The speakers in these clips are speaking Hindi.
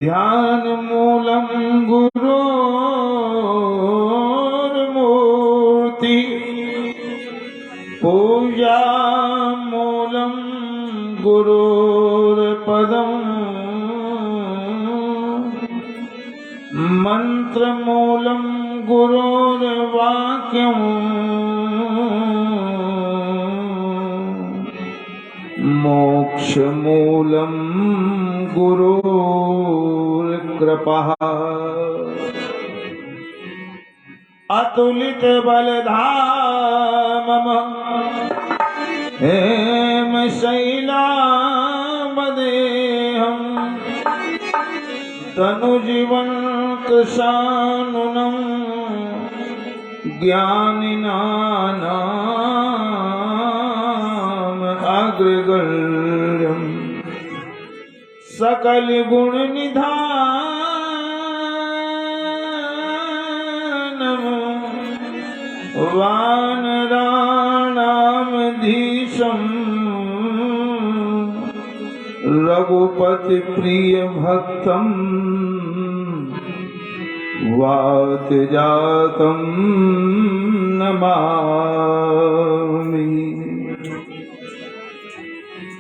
ध्यान मूलम गुरोर्मूर्ति पूजा मूलम गुरोर्पदम मंत्र मूलम गुरोर्वाक्यम मोक्ष मूलम गुरुर्कृपा अतुलित बलधामम हेम शैलामदेहम तनुजीवंत शानुनम ज्ञानिनानाम अग्रगण्यम सकल गुण निधानम वानराणाम धीशम रघुपति प्रिय भक्तम वातजातम नमामि।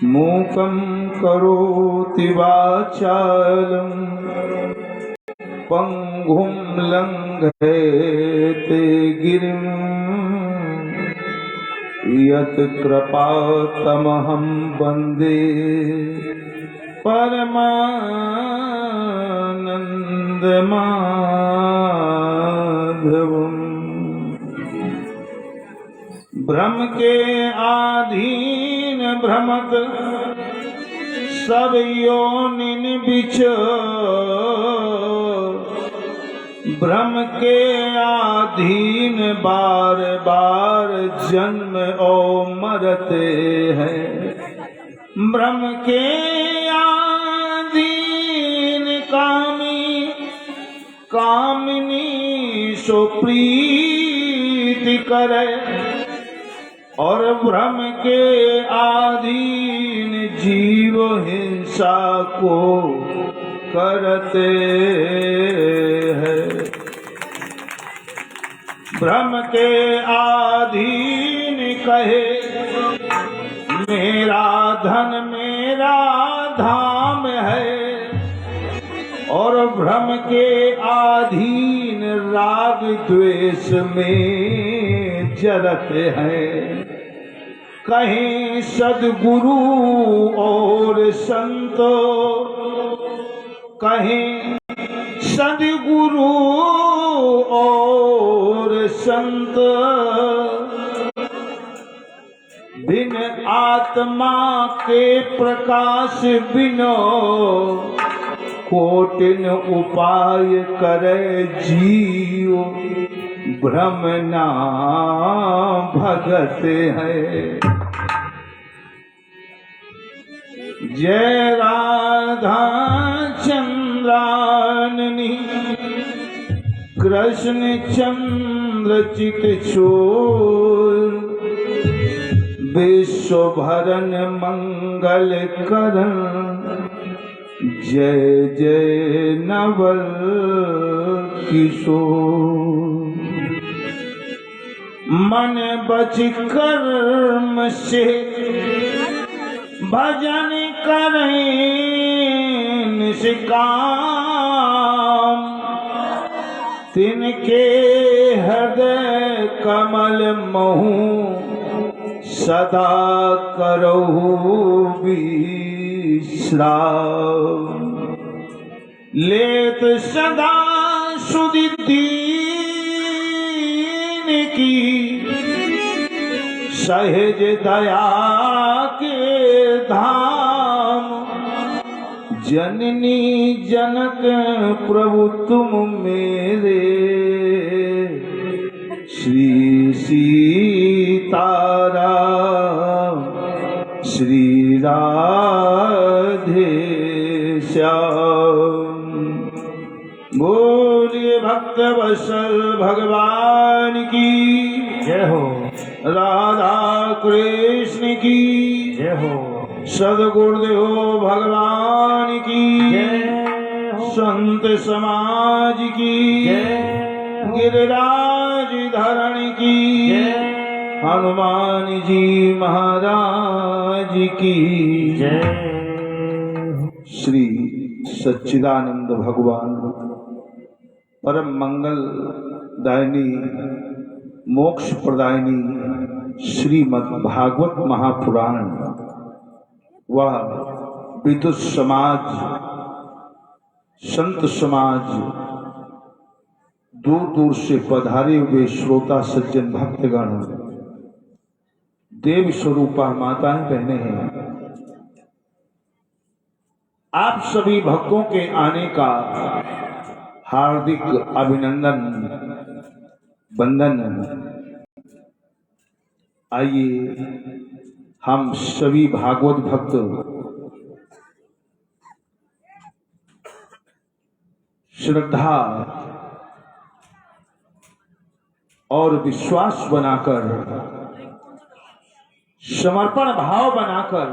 मूकं करोति वाचालं पंगुं लंघयते गिरिं यत् कृपातमहं वन्दे परमानन्दमाधवम्। भ्रम के आधीन भ्रमत सब योनिन बिच, भ्रम के आधीन बार बार जन्म ओ मरते हैं। भ्रम के आधीन कामी कामिनी सो प्रीति करे, और भ्रम के आधीन जीव हिंसा को करते हैं। भ्रम के आधीन कहे मेरा धन मेरा धाम है, और भ्रम के आधीन राग द्वेष में जरते हैं। कहीं सद्गुरु और संत, कहीं सद्गुरु और संत, बिन आत्मा के प्रकाश बिनो कोटिन उपाय करे जीव भ्रम ना भगते हैं। जय राधा चंद्राननी कृष्ण चंद्र चित चोर, विश्व भरन मंगल करन जय जय नवल किशोर। मन बच कर्म से भजन करें निष्काम, तिनके हृदय कमल महु सदा करहु विश्राम। लेत सदा सुधि दीन की सहज दया के धाम, जननी जनक प्रभु तुम मेरे, श्री सीताराम श्री राधे श्याम। बोलिए भक्त वत्सल भगवान की जय हो, राधा कृष्ण की जय हो, सदगुरुदेव भगवान की जय हो, संत समाज की गिरिराज धरण की हनुमान जी महाराज की जय। श्री सच्चिदानंद भगवान परम मंगल दायिनी मोक्ष प्रदायिनी श्रीमद् भागवत महापुराण व विदुष समाज संत समाज दूर दूर से पधारे हुए श्रोता सज्जन भक्तगण देव स्वरूपा माताएं बहने हैं, आप सभी भक्तों के आने का हार्दिक अभिनंदन वंदन। आइए हम सभी भागवत भक्त श्रद्धा और विश्वास बनाकर समर्पण भाव बनाकर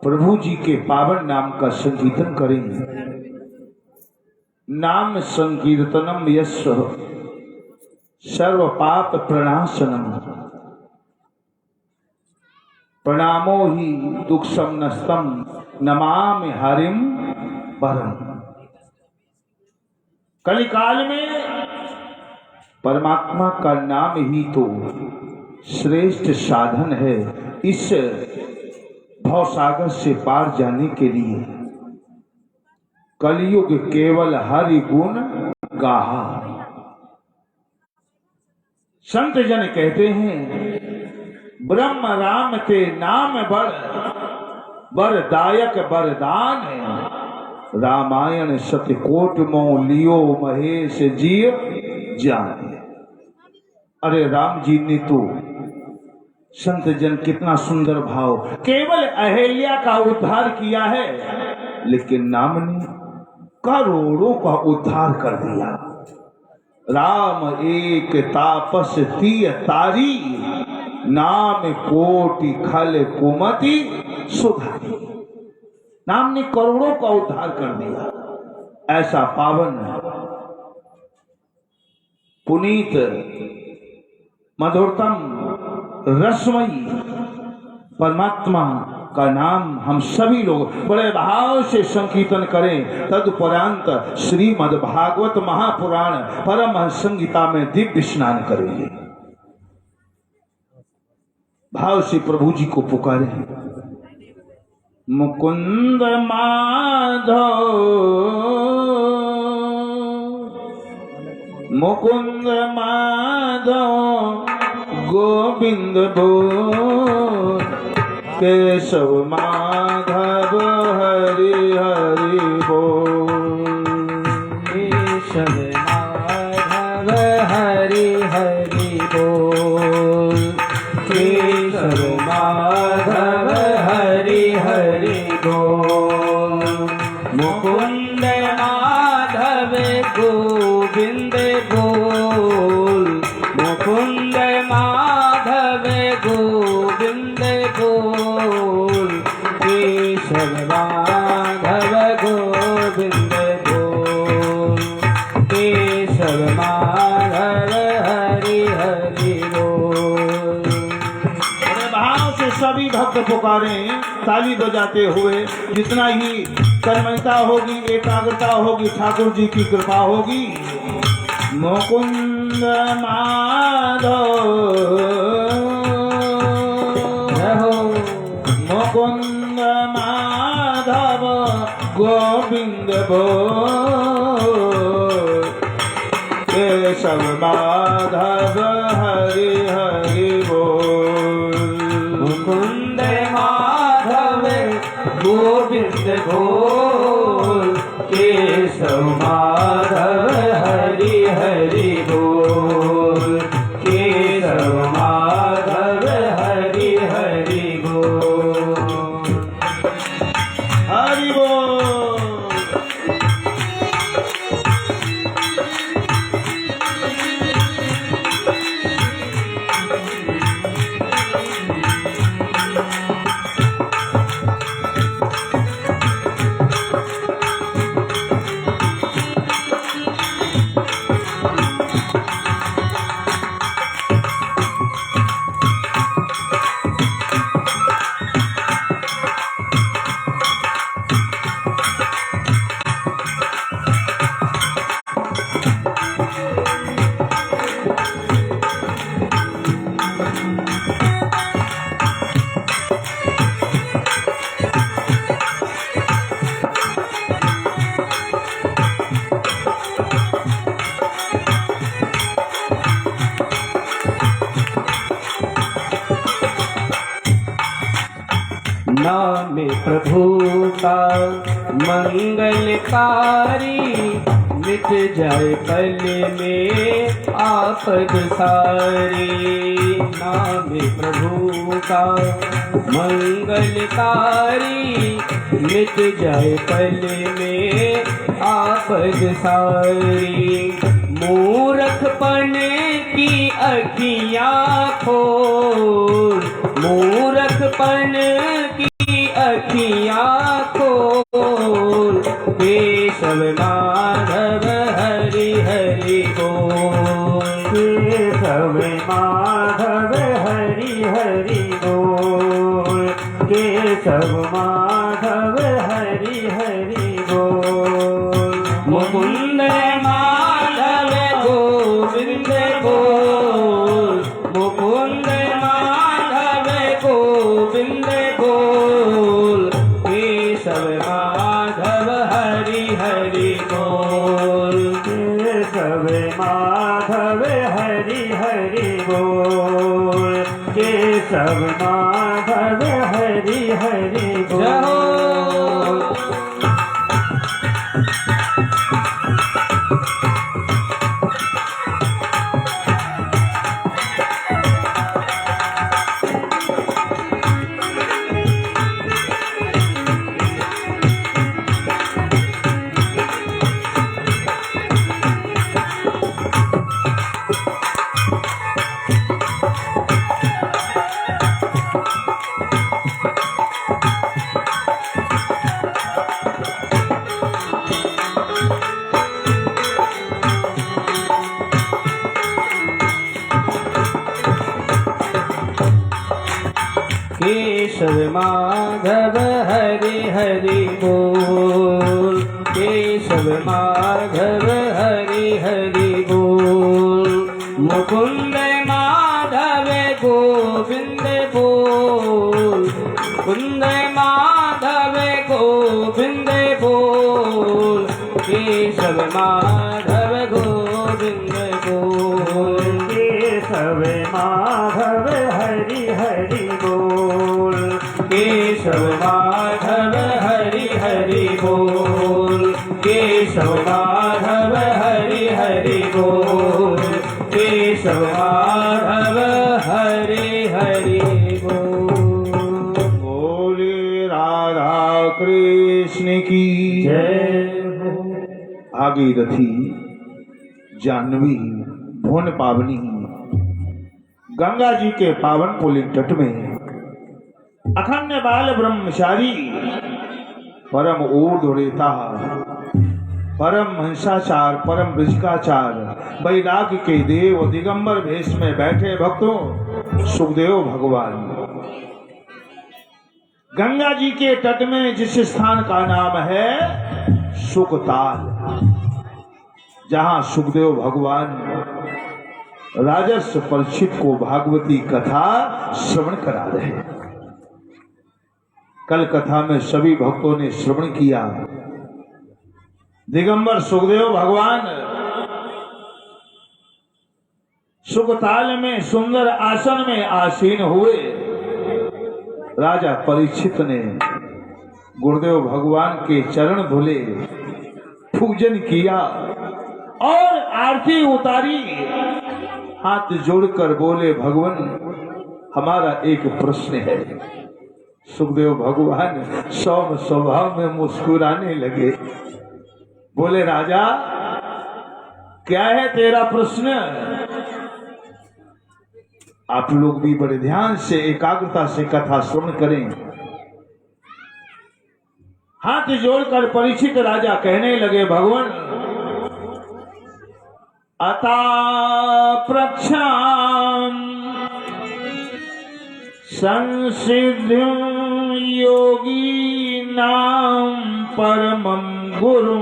प्रभु जी के पावन नाम का संकीर्तन करेंगे। नाम संकीर्तनम यस्य सर्व पाप प्रणाशनम प्रणामो ही दुख समनस्तम नमामि हरिम परम। कलिकाल में परमात्मा का नाम ही तो श्रेष्ठ साधन है इस भवसागर से पार जाने के लिए। कलयुग केवल हरि गुण गाहा। संत जन कहते हैं ब्रह्म राम के नाम बरदायक बरदान है। रामायण सतकोट मों लियो महेश जी जाने। अरे राम जी ने तो संत जन कितना सुंदर भाव, केवल अहिल्या का उद्धार किया है लेकिन नाम ने करोड़ों का उद्धार कर दिया। राम एक तापस तीय तारी नाम कोटि खल कुमति सुधारी। नाम ने करोड़ों का उद्धार कर दिया। ऐसा पावन पुनीत मधुरतम रसमयी परमात्मा का नाम हम सभी लोग बड़े भाव से संकीर्तन करें। तदुपरांत श्रीमद् भागवत महापुराण परम संगीता में दिव्य स्नान करेंगे। भाव से प्रभु जी को पुकारे। मुकुंद माधव मुकुंद माधव गोविंद बोल केशव माधव हरि हरि बोल। केशव माधव हरि हरि बोल। केशव माधव हरि हरि बोल। मुकुंद माधव गोविंद बोल। मुकुंद माधव गोविंद बोल। केशव माधव गोविंद बोल। केशव माधव हरि हरि बोल। बड़े भाव से सभी भक्त पुकारे ताली बजाते हुए। जितना ही कर्मठता होगी, एकाग्रता होगी, ठाकुर जी की कृपा होगी। मुकुंद माधव मुकुंद माधव गोविंद बोल। केशव माधव हरि हरि बोल। मुकुंद माधव गोविंद बोल। केशव माधव हरि हरि बोल। केशव माधव हरि हरि बोल। हरि बोल। नाम प्रभु का मंगलकारी, मिट जाए पल में आफत सारी। नाम प्रभु का मंगलकारी, मिट जाए पल में आफत सारी। मूर्खपन की अखियाँ खोल, मूर्खपन की अखियाँ खोल, केशव माधव हरि हरि बोल। केशव माधव हरि हरि बोल, केशव माधव हरि हरि बोल। मुकुंद माधव गोविंद बोल, मुकुंद माधव गोविंद बोल, केशव माधव हरि हरि बोल। केशव माधव हरि हरि बोल, केशव माधव हरि हरि बोल। केशव माधव हरि हरि बोल, केशव माधव हरि हरि बोल। मुकुंद माधव गोविंद बोल, मुकुंद माधव गोविंद बोल, केशव माधव गोविंद बोल। केशव माधव हरि हरि बोल, केशव माधव हरि हरि बोल, केशव माधव हरि हरि बोल, केशव माधव हरि हरि बोल। बोले राधा कृष्ण की जय। भागीरथी जाह्नवी भुवन पावनी गंगा जी के पावन पुलिन तट में अखंड बाल ब्रह्मचारी परम ऊर्ध्वरेता परम हंसाचार परम वृषिकाचार वैराग्य के देव दिगंबर भेष में बैठे भक्तों सुखदेव भगवान गंगा जी के तट में जिस स्थान का नाम है सुखताल, जहां सुखदेव भगवान राजर्षि परीक्षित को भागवती कथा श्रवण करा रहे हैं। कल कथा में सभी भक्तों ने श्रवण किया। दिगंबर सुखदेव भगवान सुखताल में सुंदर आसन में आसीन हुए। राजा परीक्षित ने गुरुदेव भगवान के चरण धुले, पूजन किया और आरती उतारी। हाथ जोड़कर बोले, भगवान हमारा एक प्रश्न है। सुखदेव भगवान सौम्य स्वभाव में मुस्कुराने लगे। बोले, राजा क्या है तेरा प्रश्न? आप लोग भी बड़े ध्यान से एकाग्रता से कथा श्रवण करें। हाथ जोड़कर परीक्षित राजा कहने लगे, भगवान अता प्रक्षाम संसिद्ध योगी नाम परमं गुरु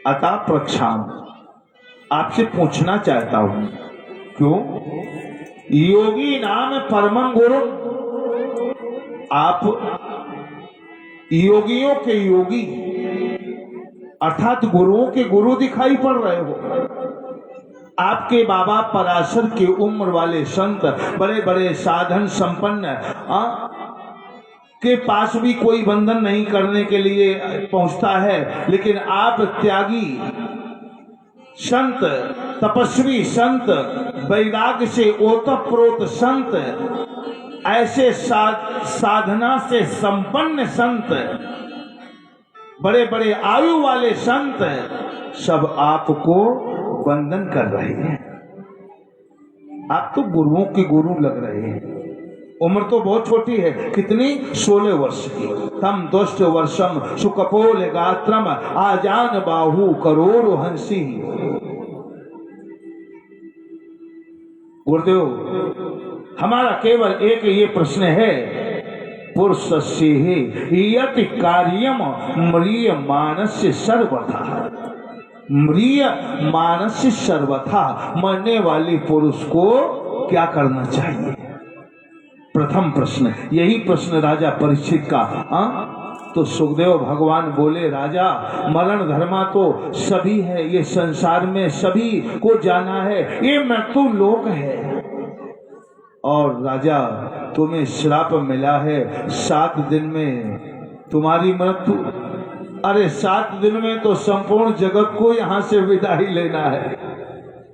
अता प्रक्षाम। आपसे पूछना चाहता हूं, क्यों? योगी नाम परमं गुरु, आप योगियों के योगी अर्थात गुरुओं के गुरु दिखाई पड़ रहे हो। आपके बाबा पराशर की उम्र वाले संत, बड़े बड़े साधन संपन्न के पास भी कोई बंधन नहीं करने के लिए पहुंचता है, लेकिन आप त्यागी संत, तपस्वी संत, वैराग्य से ओतप्रोत संत, ऐसे साधना से संपन्न संत, बड़े बड़े आयु वाले संत सब आपको वंदन कर रहे हैं। आप तो गुरुओं के गुरु लग रहे हैं। उम्र तो बहुत छोटी है, कितनी? 16 वर्ष की। तम दुष्ट वर्षम सुकपोल गात्रम आजान बाहु करोड़ हंसी। गुरुदेव, हमारा केवल एक ये प्रश्न है, पुरुषस्य यति कार्यम म्रिय मानस्य सर्वथा। म्रिय मानस्य सर्वथा, मरने वाले पुरुष को क्या करना चाहिए? प्रथम प्रश्न, यही प्रश्न राजा परीक्षित का। तो सुखदेव भगवान बोले, राजा मरण धर्मा तो सभी है, ये संसार में सभी को जाना है, ये मृत्यु लोक है। और राजा तुम्हें श्राप मिला है 7 दिन में तुम्हारी मृत्यु। अरे 7 दिन में तो संपूर्ण जगत को यहाँ से विदाई लेना है।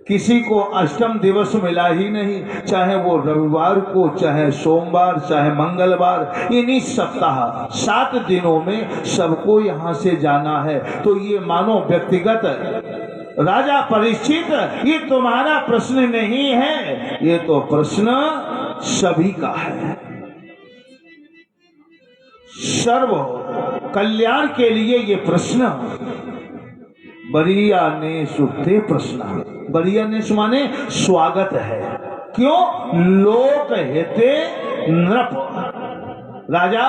किसी को अष्टम दिवस मिला ही नहीं, चाहे वो रविवार को, चाहे सोमवार, चाहे मंगलवार, इन्हीं सप्ताह 7 दिनों में सबको यहाँ से जाना है। तो ये मानो व्यक्तिगत, राजा परीक्षित, ये तुम्हारा प्रश्न नहीं है, ये तो प्रश्न सभी का है। सर्व कल्याण के लिए ये प्रश्न बरिया ने सुखते प्रश्न। बरिया ने माने स्वागत है। क्यों? लोक हेते नृप। राजा,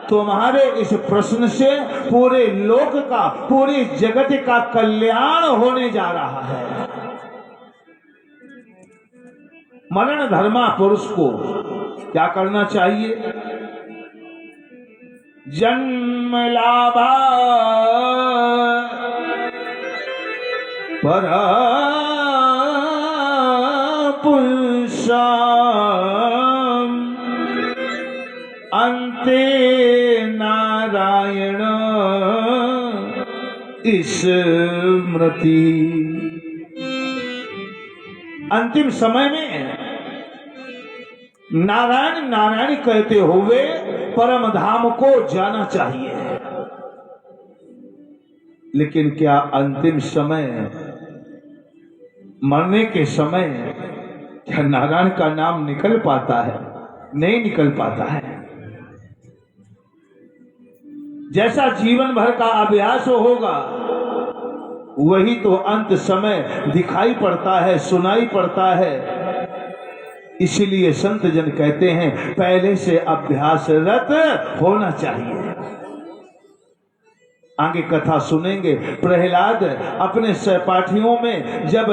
तुम्हारे इस प्रश्न से पूरे लोक का, पूरे जगत का कल्याण होने जा रहा है। मरण धर्मा पुरुष को क्या करना चाहिए? जन्म लाभा परा पुरुषाम अंते नारायण स्मृति। अंतिम समय में नारायण नारायण कहते हुए परम धाम को जाना चाहिए। लेकिन क्या अंतिम समय, मरने के समय, क्या नारायण का नाम निकल पाता है? नहीं निकल पाता है। जैसा जीवन भर का अभ्यास होगा वही तो अंत समय दिखाई पड़ता है, सुनाई पड़ता है। इसीलिए संत जन कहते हैं पहले से अभ्यासरत होना चाहिए। आगे कथा सुनेंगे। प्रहलाद अपने सहपाठियों में जब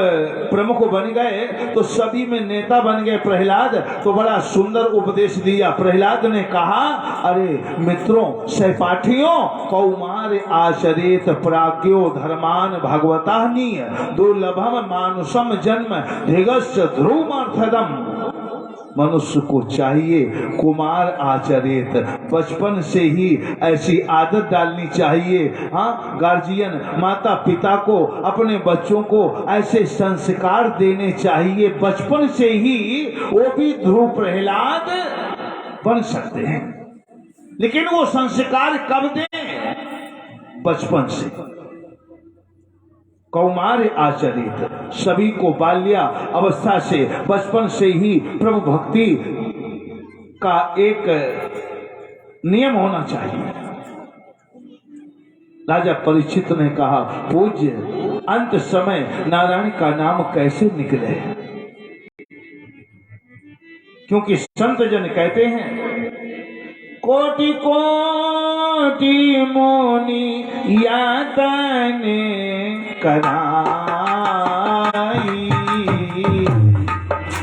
प्रमुख बन गए तो सभी में नेता बन गए। प्रहलाद तो बड़ा सुंदर उपदेश दिया। प्रहलाद ने कहा, अरे मित्रों, सहपाठियों, कौमार आचरित प्राज्ञो धर्मान भगवतानीय दुर्लभम मानुषम जन्म धिगस्य ध्रुवमर्थदम। मनुष्य को चाहिए कुमार आचरित, बचपन से ही ऐसी आदत डालनी चाहिए। हाँ, गार्जियन माता पिता को अपने बच्चों को ऐसे संस्कार देने चाहिए बचपन से ही, वो भी ध्रुव प्रहलाद बन सकते हैं। लेकिन वो संस्कार कब दें? बचपन से। कौमार आचरित, सभी को बाल्या अवस्था से, बचपन से ही प्रभु भक्ति का एक नियम होना चाहिए। राजा परीक्षित ने कहा, पूज्य, अंत समय नारायण का नाम कैसे निकले? क्योंकि संत जन कहते हैं, कोटि कोटि मोनि यातने कराई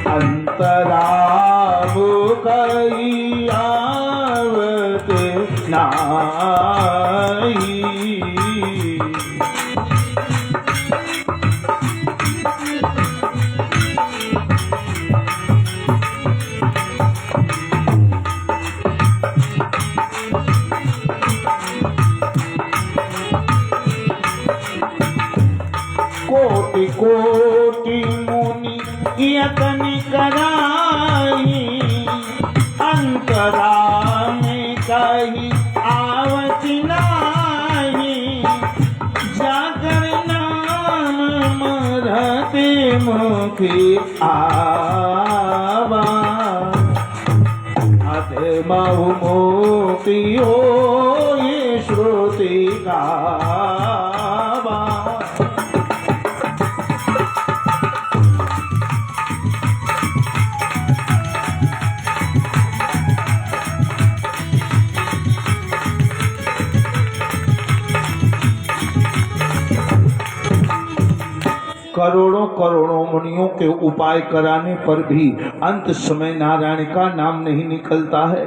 अंतराव कई आवत नाई। की आवाज अधे मुखी हो ये श्रुति का करोड़ों करोड़ों मुनियों के उपाय कराने पर भी अंत समय नारायण का नाम नहीं निकलता है।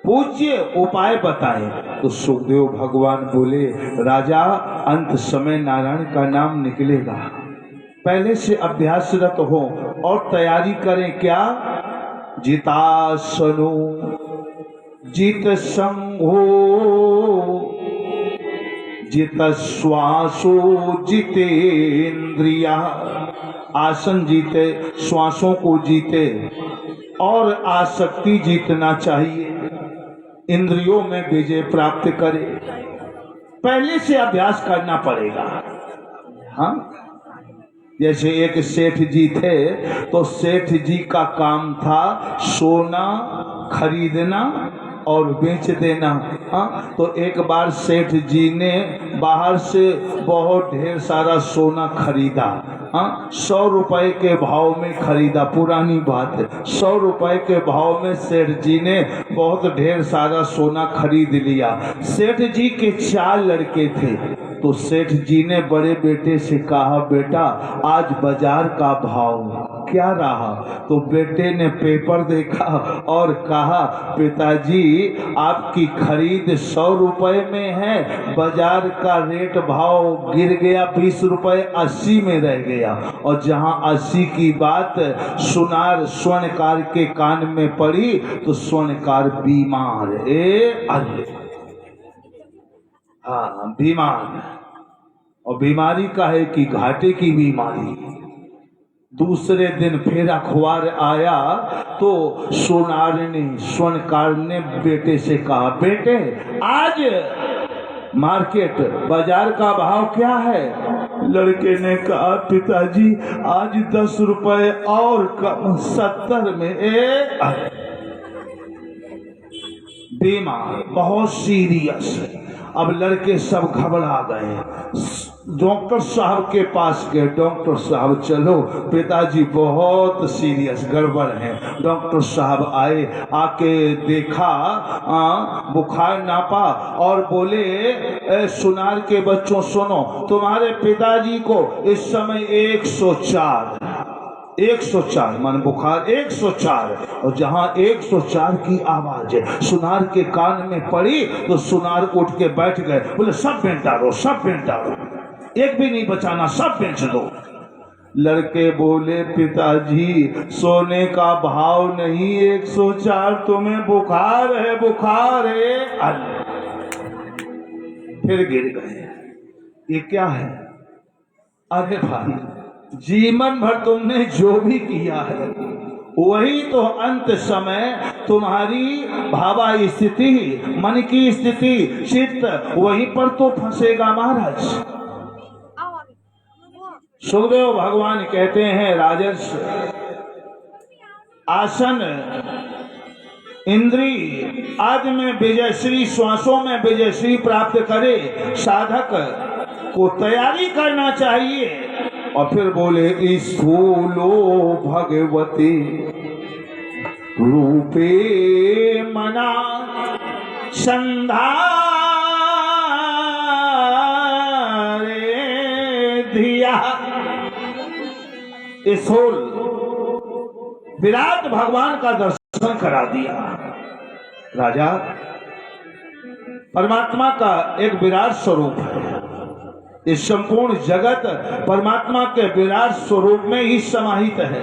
पूज्य उपाय बताए तो सुखदेव भगवान बोले, राजा अंत समय नारायण का नाम निकलेगा, पहले से अभ्यासरत हो और तैयारी करें। क्या? जितासनो जित संघो जित श्वासो जितेन्द्रिया, आसन जीते, श्वासों को जीते और आसक्ति जीतना चाहिए, इंद्रियों में विजय प्राप्त करे। पहले से अभ्यास करना पड़ेगा। हाँ, जैसे एक सेठ जी थे तो सेठ जी का काम था सोना खरीदना और बेच देना। हाँ, तो एक बार सेठ जी ने बाहर से बहुत ढेर सारा सोना खरीदा। हाँ, 100 रुपए के भाव में खरीदा, पुरानी बात है। 100 रुपए के भाव में सेठ जी ने बहुत ढेर सारा सोना खरीद लिया। सेठ जी के 4 लड़के थे, तो सेठ जी ने बड़े बेटे से कहा, बेटा आज बाजार का भाव क्या रहा? तो बेटे ने पेपर देखा और कहा, पिताजी आपकी खरीद 100 रुपए में है, बाजार का रेट भाव गिर गया 20 रुपए, 80 में रह गया। और जहां 80 की बात सुनार स्वर्णकार के कान में पड़ी तो स्वर्णकार बीमार हाँ बीमार, और बीमारी का है कि घाटे की बीमारी। दूसरे दिन फिर अखबार आया तो स्वर्णकार ने बेटे से कहा, बेटे आज मार्केट बाजार का भाव क्या है? लड़के ने कहा, पिताजी आज 10 रुपए और कम, 70 में। बीमार, बहुत सीरियस। अब लड़के सब घबरा गए, डॉक्टर साहब के पास गए। डॉक्टर साहब चलो पिताजी बहुत सीरियस गड़बड़ है। डॉक्टर साहब आए, आके देखा, बुखार नापा और बोले, सुनार के बच्चों सुनो, तुम्हारे पिताजी को इस समय 104 मान बुखार 104, और जहां 104 की आवाज सुनार के कान में पड़ी तो सुनार उठ के बैठ गए। बोले सब बेंच डालो, सब बेंच डालो, एक भी नहीं बचाना, सब बेंच दो। लड़के बोले, पिताजी सोने का भाव नहीं 104, तुम्हें बुखार है, बुखार है। फिर गिर गए। ये क्या है? अरे भाई, जीवन भर तुमने जो भी किया है वही तो अंत समय तुम्हारी भावा स्थिति, मन की स्थिति, चित्त वहीं पर तो फंसेगा महाराज। सुखदेव भगवान कहते हैं, राजर्ष आसन इंद्री आदि में विजयश्री, श्वासों में विजयश्री प्राप्त करे, साधक को तैयारी करना चाहिए। और फिर बोले, स्थूलो भगवती रूपे मना संधारे धिया। स्थूल विराट भगवान का दर्शन करा दिया। राजा परमात्मा का एक विराट स्वरूप है। इस संपूर्ण जगत परमात्मा के विराट स्वरूप में ही समाहित है।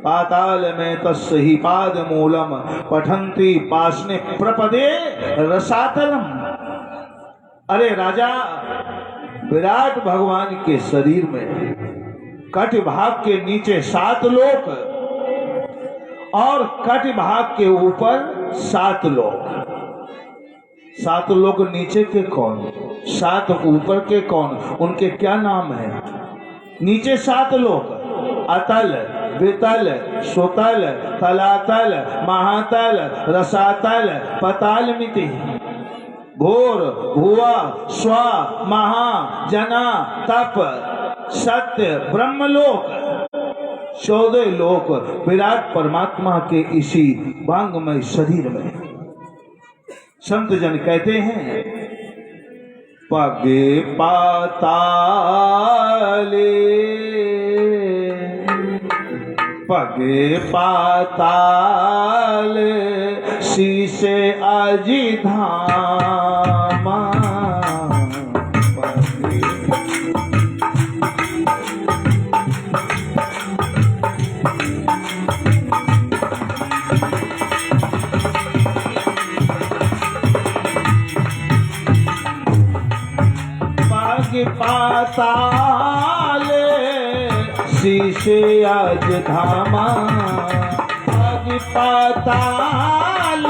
पाताल में तस्य ही पाद मूलम पठंती पासने प्रपदे रसातलम। अरे राजा, विराट भगवान के शरीर में कट भाग के नीचे 7 लोक और कट भाग के ऊपर 7 लोक। 7 लोग नीचे के कौन, 7 ऊपर के कौन, उनके क्या नाम है? नीचे 7 लोग अतल वितल सुतल तलातल महातल रसातल पताल मिति भोर भुवा स्वा महा जना तप सत्य ब्रह्मलोक 14 लोक विराट परमात्मा के इसी वांगमय शरीर में। संत जन कहते हैं पगे पाताले पगे पाताल शीशे अजी धामा पग पाताल शीशे अज धामा पग पाताल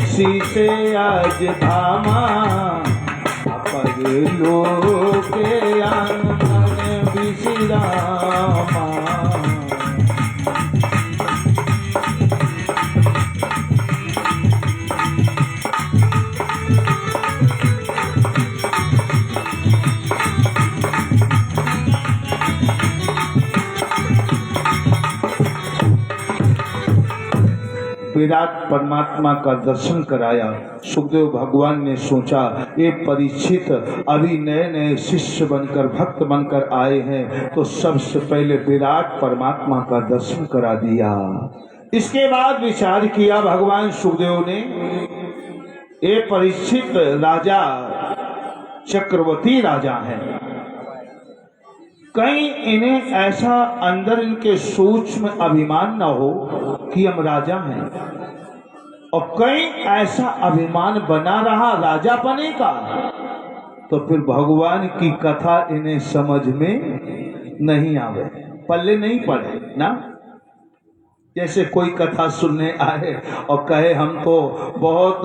शीशे अज धामा पग लोके आंगन विश्रामा। विराट परमात्मा का दर्शन कराया। सुखदेव भगवान ने सोचा ये परीक्षित अभी नए नए शिष्य बनकर भक्त बनकर आए हैं तो सबसे पहले विराट परमात्मा का दर्शन करा दिया। इसके बाद विचार किया भगवान सुखदेव ने ये परीक्षित राजा चक्रवर्ती राजा हैं, कहीं इन्हें ऐसा अंदर इनके सूक्ष्म अभिमान न हो कि हम राजा हैं, और कहीं ऐसा अभिमान बना रहा राजा बने का तो फिर भगवान की कथा इन्हें समझ में नहीं आवे, पल्ले नहीं पड़े ना। जैसे कोई कथा सुनने आए और कहे हम तो बहुत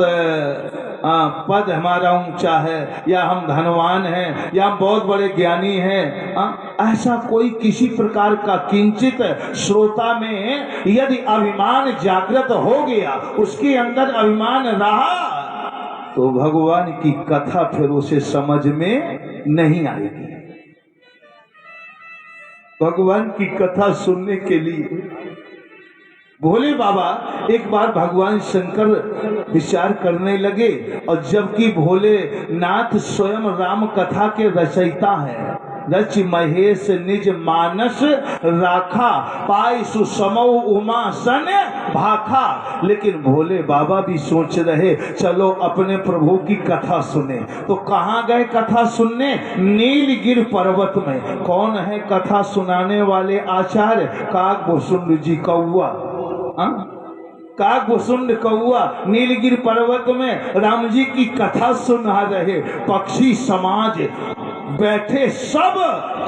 पद हमारा ऊंचा है, या हम धनवान हैं, या हम बहुत बड़े ज्ञानी हैं, ऐसा कोई किसी प्रकार का किंचित श्रोता में यदि अभिमान जागृत हो गया, उसके अंदर अभिमान रहा तो भगवान की कथा फिर उसे समझ में नहीं आएगी। भगवान की कथा सुनने के लिए भोले बाबा एक बार भगवान शंकर विचार करने लगे, और जबकि भोले नाथ स्वयं राम कथा के रचयिता हैं, रच महेश निज मानस राखा पाई सुसमौ उमा सन भाखा, लेकिन भोले बाबा भी सोच रहे चलो अपने प्रभु की कथा सुने। तो कहाँ गए कथा सुनने? नीलगिर पर्वत में। कौन है कथा सुनाने वाले आचार्य? काकभूषुंड जी कौआ। काकभूषुंड कौआ नीलगिर पर्वत में राम जी की कथा सुना रहे, पक्षी समाज बैठे सब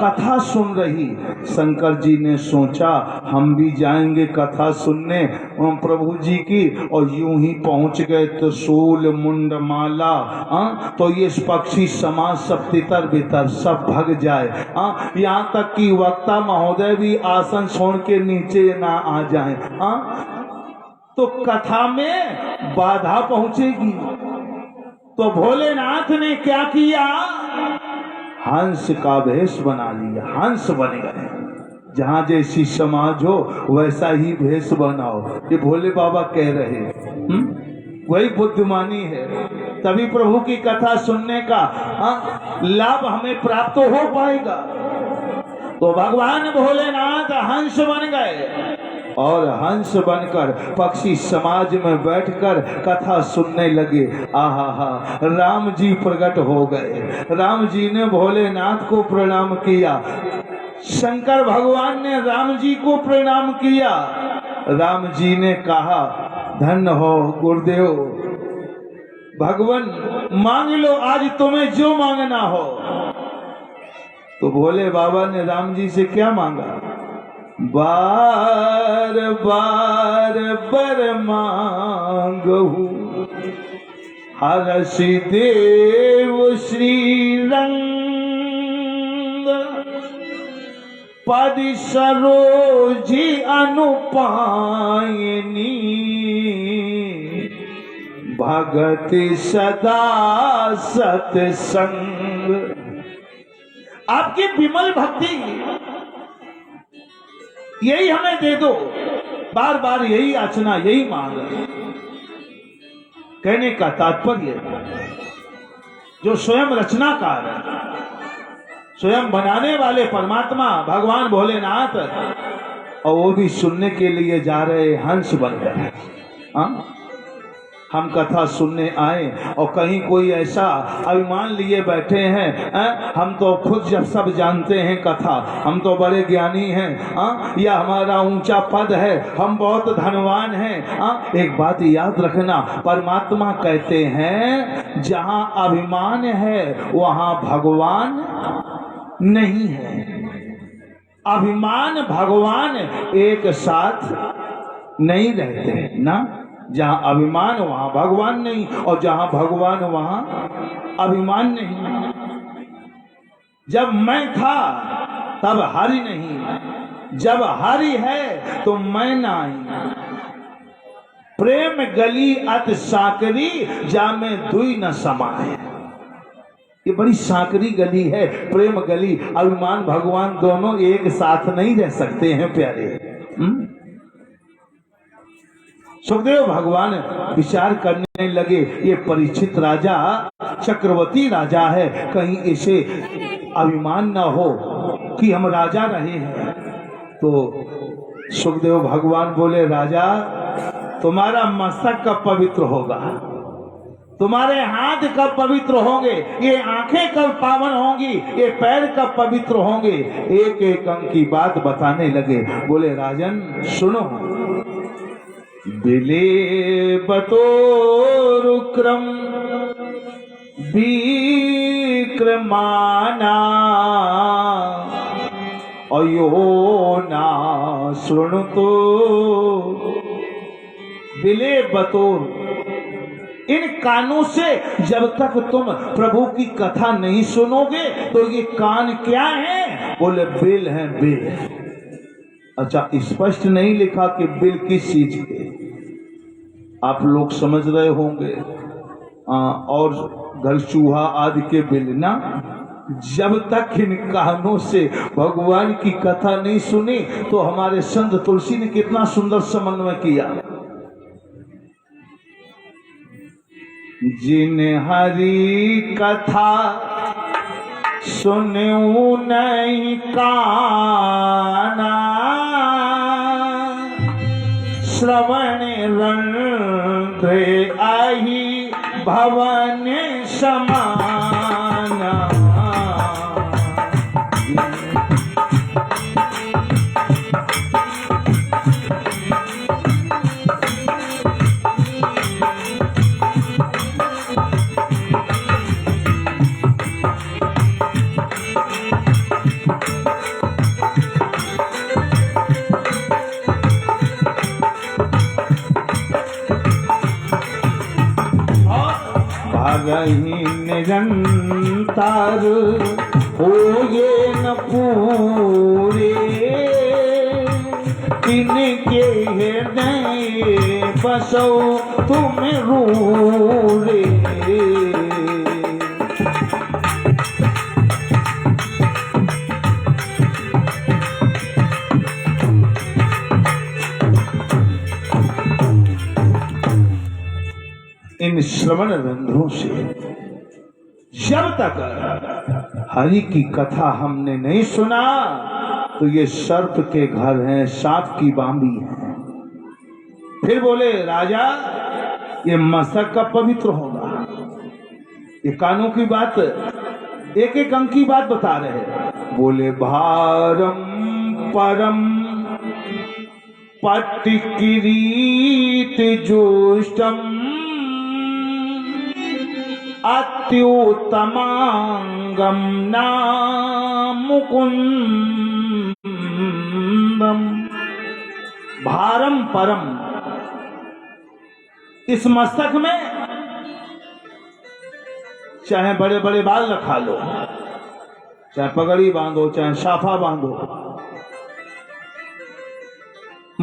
कथा सुन रही। शंकर जी ने सोचा हम भी जाएंगे कथा सुनने प्रभु जी की, और यूं ही पहुंच गए त्रिशूल मुंड माला, तो ये पक्षी समाज सब तितर बितर सब भग जाए, यहाँ तक कि वक्ता महोदय भी आसन छोड़ के नीचे ना आ जाए, तो कथा में बाधा पहुंचेगी। तो भोलेनाथ ने क्या किया? हंस का भेष बना लिया, हंस बन गए। जहां जैसी समाज हो वैसा ही भेष बनाओ, ये भोले बाबा कह रहे। वही बुद्धिमानी है, तभी प्रभु की कथा सुनने का लाभ हमें प्राप्त हो पाएगा। तो भगवान भोलेनाथ हंस बन गए, और हंस बनकर पक्षी समाज में बैठकर कथा सुनने लगे। आहा, राम जी प्रकट हो गए। राम जी ने भोलेनाथ को प्रणाम किया, शंकर भगवान ने राम जी को प्रणाम किया। राम जी ने कहा धन्य हो गुरुदेव, भगवान मांग लो आज तुम्हें जो मांगना हो। तो भोले बाबा ने राम जी से क्या मांगा? बार बार बर मांगहु हरषि देव श्री रंग, पद सरोजी अनुपायनी भगति सदा सत्संग। आपकी विमल भक्ति यही हमें दे दो, बार बार यही याचना, यही मांग। कहने का तात्पर्य जो स्वयं रचनाकार है, स्वयं बनाने वाले परमात्मा भगवान भोलेनाथ, और वो भी सुनने के लिए जा रहे हंस बनकर। हाँ, हम कथा सुनने आए और कहीं कोई ऐसा अभिमान लिए बैठे हैं, हम तो खुद जब सब जानते हैं कथा, हम तो बड़े ज्ञानी हैं, या हमारा ऊंचा पद है, हम बहुत धनवान हैं। एक बात याद रखना, परमात्मा कहते हैं जहां अभिमान है वहां भगवान नहीं है। अभिमान भगवान एक साथ नहीं रहते ना। जहां अभिमान वहां भगवान नहीं, और जहां भगवान वहां अभिमान नहीं। जब मैं था तब हरि नहीं, जब हरि है तो मैं नहीं। प्रेम गली अति साकरी जामे दुई न समाये। ये बड़ी साकरी गली है, प्रेम गली। अभिमान भगवान दोनों एक साथ नहीं रह सकते हैं प्यारे। सुखदेव भगवान विचार करने लगे, ये परीक्षित राजा चक्रवर्ती राजा है, कहीं इसे अभिमान न हो कि हम राजा रहे हैं। तो सुखदेव भगवान बोले, राजा तुम्हारा मस्तक कब पवित्र होगा, तुम्हारे हाथ कब पवित्र होंगे, ये आंखें कब पावन होंगी, ये पैर कब पवित्र होंगे। एक एक अंग की बात बताने लगे। बोले, राजन सुनो, बिले बतोरुक्रम विक्रमाना अयो ना शृणुतो। बिले बतोर, इन कानों से जब तक तुम प्रभु की कथा नहीं सुनोगे तो ये कान क्या है? बोले बिल है, बिल। अच्छा, स्पष्ट नहीं लिखा कि बिल किस चीज के, आप लोग समझ रहे होंगे, और घर चूहा आदि के बिल ना। जब तक इन कानों से भगवान की कथा नहीं सुनी तो हमारे संत तुलसी ने कितना सुंदर समन्वय किया। जिन हरि कथा सुनऊ नहीं काना, श्रवण रंध्र आही भवन समाना। रही निरंतर हो ये न पूरे, इनके हृदय बसो तुम रूरे। इन श्रवण रंध्रों से जब तक हरि की कथा हमने नहीं सुना तो ये सर्प के घर हैं, सांप की बांबी है। फिर बोले, राजा ये मस्तक कब पवित्र होगा? ये कानों की बात, एक एक अंग की बात बता रहे। बोले, भारम परम पट्ट किरीट जुष्टम अत्युत्तमांगम नाम मुकुंदम। भारम परम, इस मस्तक में चाहे बड़े बड़े बाल रखा लो, चाहे पगड़ी बांधो, चाहे साफा बांधो,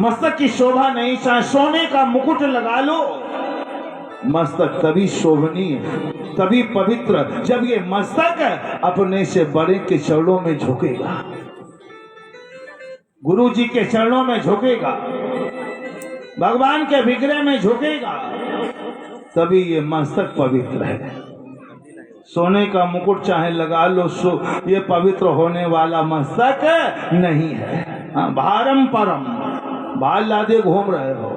मस्तक की शोभा नहीं, चाहे सोने का मुकुट लगा लो, मस्तक तभी शोभनीय, तभी पवित्र जब ये मस्तक अपने से बड़े के चरणों में झुकेगा, गुरु जी के चरणों में झुकेगा, भगवान के विग्रह में झुकेगा, तभी ये मस्तक पवित्र है। सोने का मुकुट चाहे लगा लो, ये पवित्र होने वाला मस्तक नहीं है। भारम परम, भार लादे घूम रहे हो।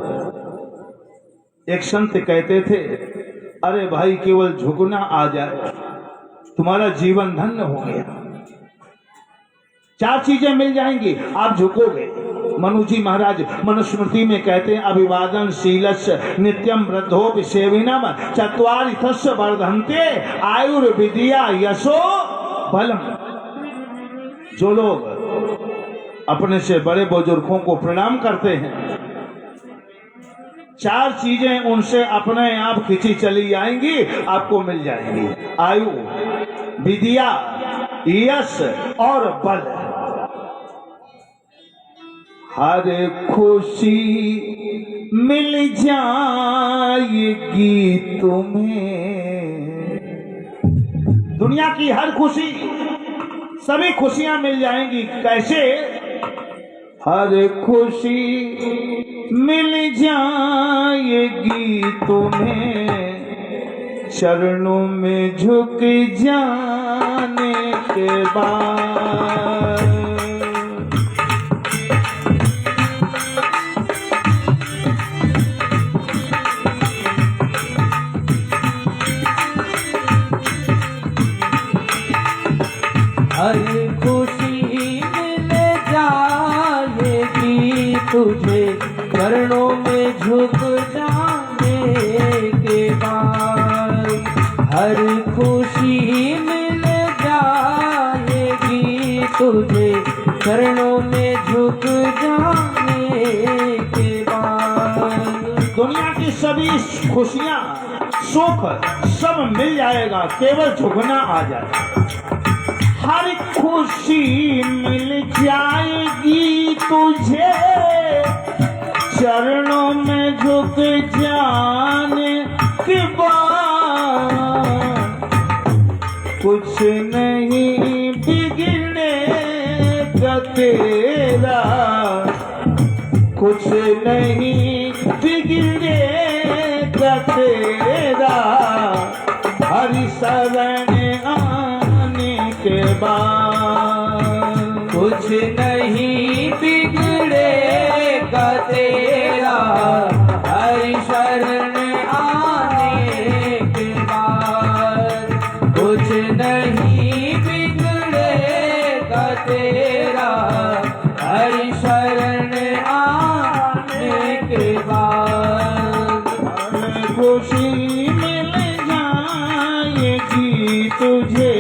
एक संत कहते थे, अरे भाई केवल झुकना आ जाए तुम्हारा जीवन धन्य हो गया। 4 चीजें मिल जाएंगी, आप झुकोगे। मनु जी महाराज मनुस्मृति में कहते हैं, अभिवादन शीलस्य नित्यम वृद्धो सेविनम चत्वारिथस्य वर्धन्ते आयुर्विद्या यशो बलम। जो लोग अपने से बड़े बुजुर्गों को प्रणाम करते हैं, 4 चीजें उनसे अपने आप खींची चली जाएंगी, आपको मिल जाएंगी। आयु, विद्या, यश और बल। हर खुशी मिल जाएगी तुम्हें, दुनिया की हर खुशी, सभी खुशियां मिल जाएंगी। कैसे? हर खुशी मिल जाएगी तुम्हें, चरणों में झुक जाने के बाद। हर खुशी मिल जाएगी तुझे, चरणों में झुक जाने के बाद। हर खुशी मिल जाएगी तुझे, चरणों में झुक जाने के बाद। दुनिया की सभी खुशियां, सुख सब मिल जाएगा, केवल झुकना आ जाए। हर खुशी मिल जाएगी तुझे, चरणों में झुक जाने के बाद। कुछ नहीं बिगड़ेगा तेरा, कुछ नहीं बिगड़ेगा तेरा, हरि शरण के बाद। कुछ नहीं बिगड़ेगा तेरा, हरि शरण आने के बाद। कुछ नहीं बिगड़ेगा तेरा, हरि शरण आने के बाद। खुशी मिल जाएगी तुझे,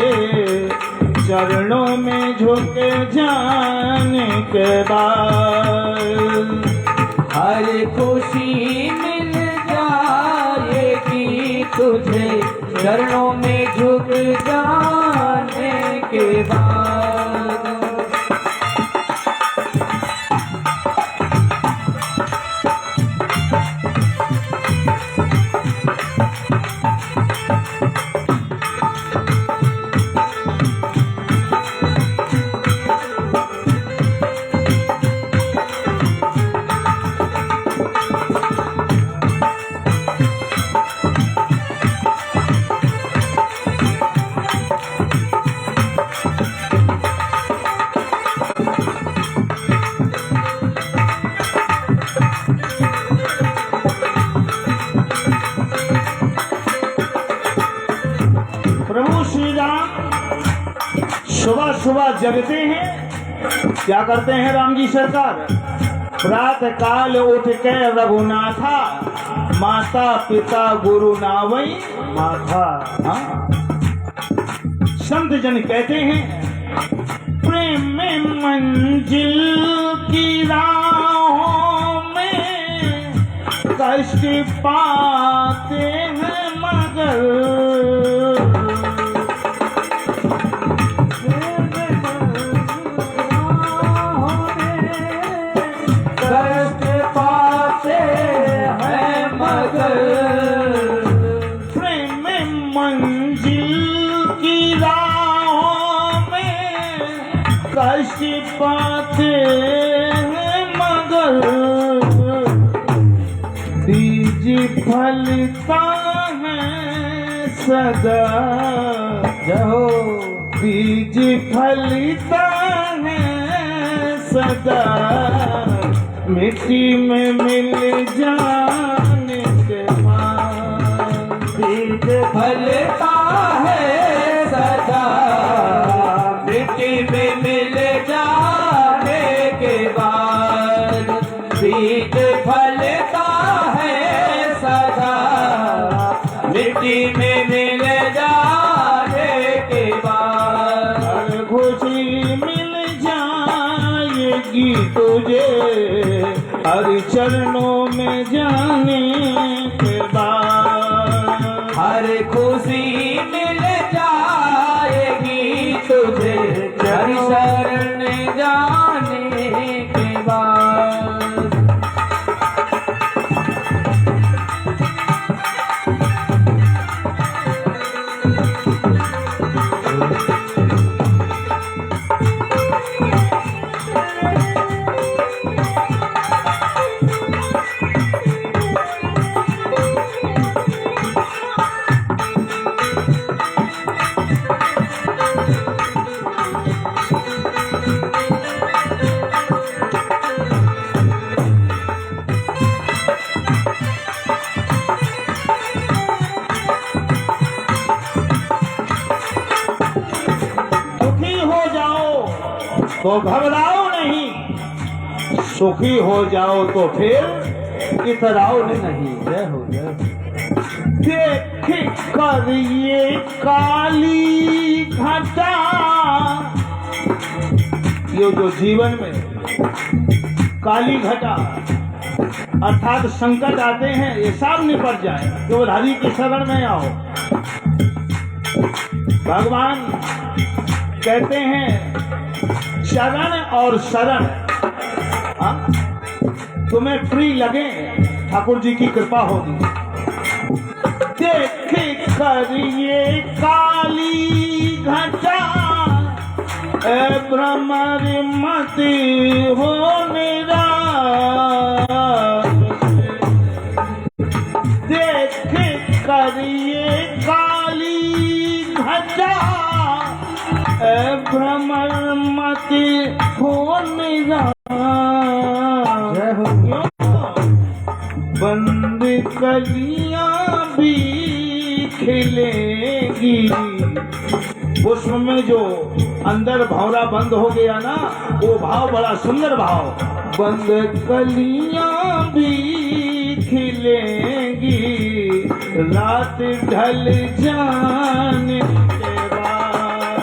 चरणों में झुक जाने के बाद। हर खुशी मिल जाएगी तुझे, चरणों में झुक जाने के बाद। सुबह सुबह जगते हैं, क्या करते हैं राम जी सरकार? प्रातः काल उठ के रघुनाथा, माता पिता गुरु नावई माथा। संत जन कहते हैं, प्रेम में मंजिल की राहों में कष्ट पाते हैं मगर, कष्ट कष्ट पाते हैं मगर बीज फलता है सदा। जहो बीज फलता है सदा, मिट्टी में मिल जाने के बाद। बीज फलता है सदा, मिट्टी में मिल जाने के बाद। बीज फलता है सदा, मिट्टी में मिल जाने के बाद। हर खुशी मिल जाएगी तुझे हर चरणों में जाने के बाद। हर खुशी मिल जाएगी तुझे हर शरण जाने के बाद। तो घबराओ नहीं, सुखी हो जाओ तो फिर इतराओ नहीं। जय हो जय हो। देख कर ये काली घटा, ये जो जीवन में काली घटा अर्थात संकट आते हैं, ये सब निपट जाए। केवल हरि की शरण में आओ। भगवान कहते हैं शरण और शरण तुम्हें प्रिय लगे, ठाकुर जी की कृपा होगी। देख कर ये काली घटा भ्रमर मत हो निराश। देख कर ये काली घटा भ्रमर मत हो निराश। बंद कलियां भी खिलेगी। पुष्प में जो अंदर भौरा बंद हो गया ना, वो भाव बड़ा सुंदर भाव। बंद कलियां भी खिलेगी, रात ढल जाने के बाद।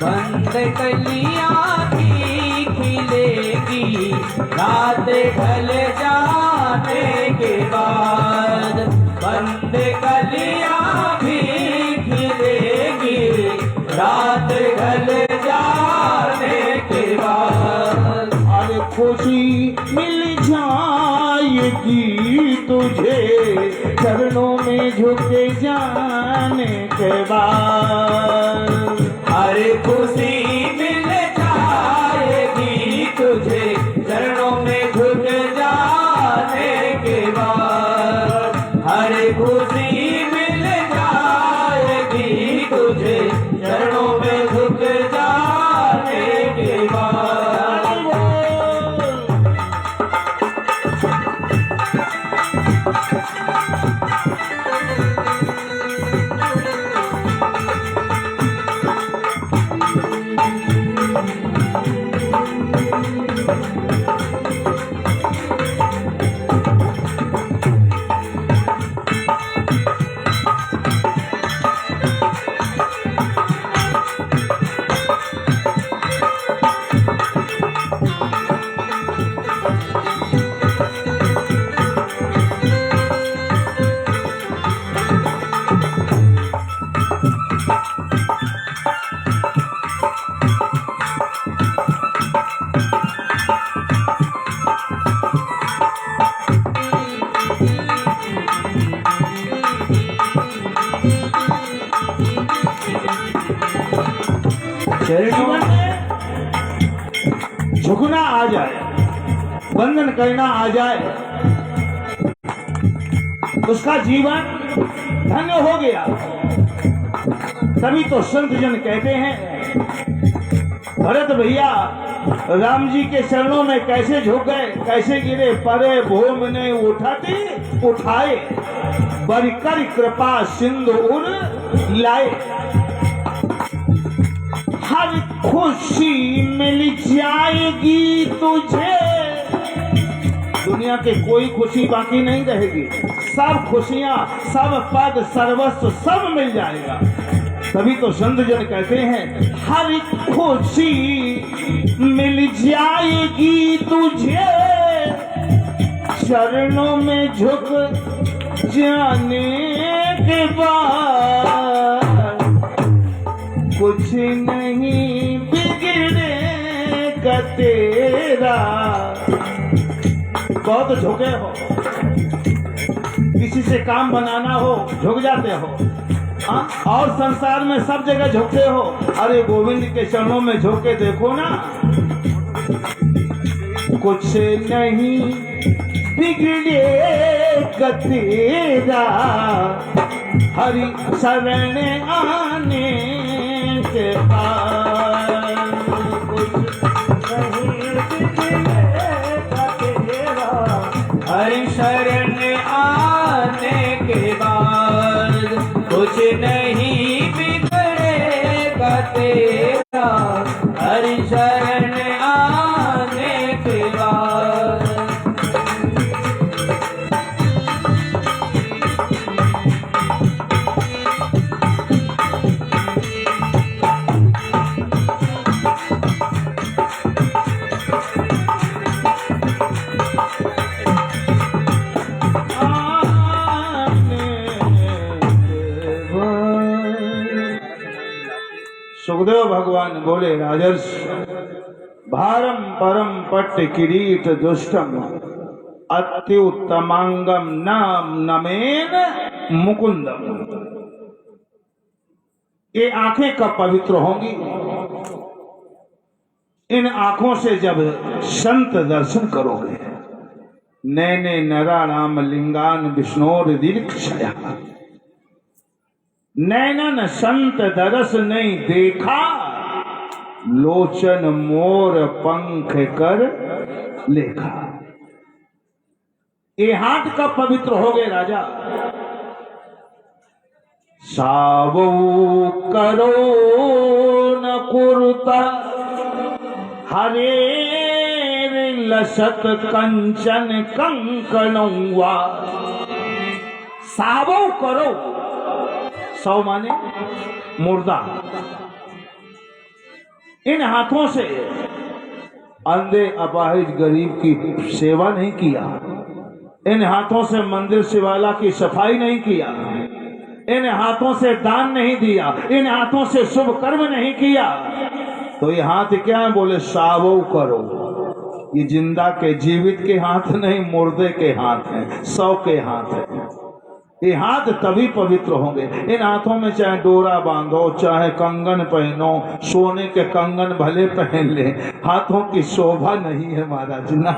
बंद कलियां भी खिलेगी, रात ढल जाने के बाद। बंद कलियां भी खिलेगी, रात ढल जाने के बाद। अरे खुशी मिल जाएगी तुझे चरणों में झुके जाने के बाद। अरे खुशी मिल जाएगी तुझे चरणों में झुक जाने के बाद। हरे खुशी मिल जाएगी तुझे चरणों में झुक जाने के बाद। जीवन में झुकना आ जाए, वंदन करना आ जाए, उसका जीवन धन्य हो गया। तभी तो संत जन कहते हैं, भरत भैया राम जी के चरणों में कैसे झुक गए, कैसे गिरे, परे भूमि ने उठाए, बरकर कृपा सिंधु उर लाए। हर खुशी मिल जाएगी तुझे, दुनिया के कोई खुशी बाकी नहीं रहेगी, सब खुशियां, सब पद, सर्वस्व सब मिल जाएगा। तभी तो संत जन कहते हैं, हर खुशी मिल जाएगी तुझे, चरणों में झुक जाने के बाद, कुछ नहीं बिगड़ेगा तेरा। बहुत झुके हो, किसी से काम बनाना हो झुक जाते हो, और संसार में सब जगह झुकते हो। अरे गोविंद के चरणों में झुक के देखो ना, कुछ नहीं बिगड़ेगा तेरा, हरि शरण आने के बाद, कुछ नहीं बिगड़ेगा तेरा, हरि शरण आने के बाद, कुछ नहीं बिगड़ेगा तेरा, हरि शरण आने के बाद। सुखदेव भगवान बोले, राजर्ष भारम परम पट्ट किरीट दुष्टम अत्युत्तमांगम नाम नमेन मुकुंदम। ये आंखें कब पवित्र होंगी? इन आंखों से जब संत दर्शन करोगे। नैने नराणाम लिंगान विष्णोर दीर्घया, नैनन संत दरस नहीं देखा, लोचन मोर पंख कर लेखा। ये हाथ कब पवित्र हो गए राजा? सावो करो न कुरुता, हरे लसत कंचन कंकणवा। सावो करो, सौ माने मुर्दा। इन हाथों से अंधे अपाहिज गरीब की सेवा नहीं किया, इन हाथों से मंदिर शिवाला की सफाई नहीं किया, इन हाथों से दान नहीं दिया, इन हाथों से शुभ कर्म नहीं किया, तो ये हाथ क्या है? बोले सावो करो। ये जिंदा के जीवित के हाथ नहीं, मुर्दे के हाथ हैं, सौ के हाथ हैं। ये हाथ तभी पवित्र होंगे। इन हाथों में चाहे डोरा बांधो, चाहे कंगन पहनो, सोने के कंगन भले पहन ले, हाथों की शोभा नहीं है महाराज ना।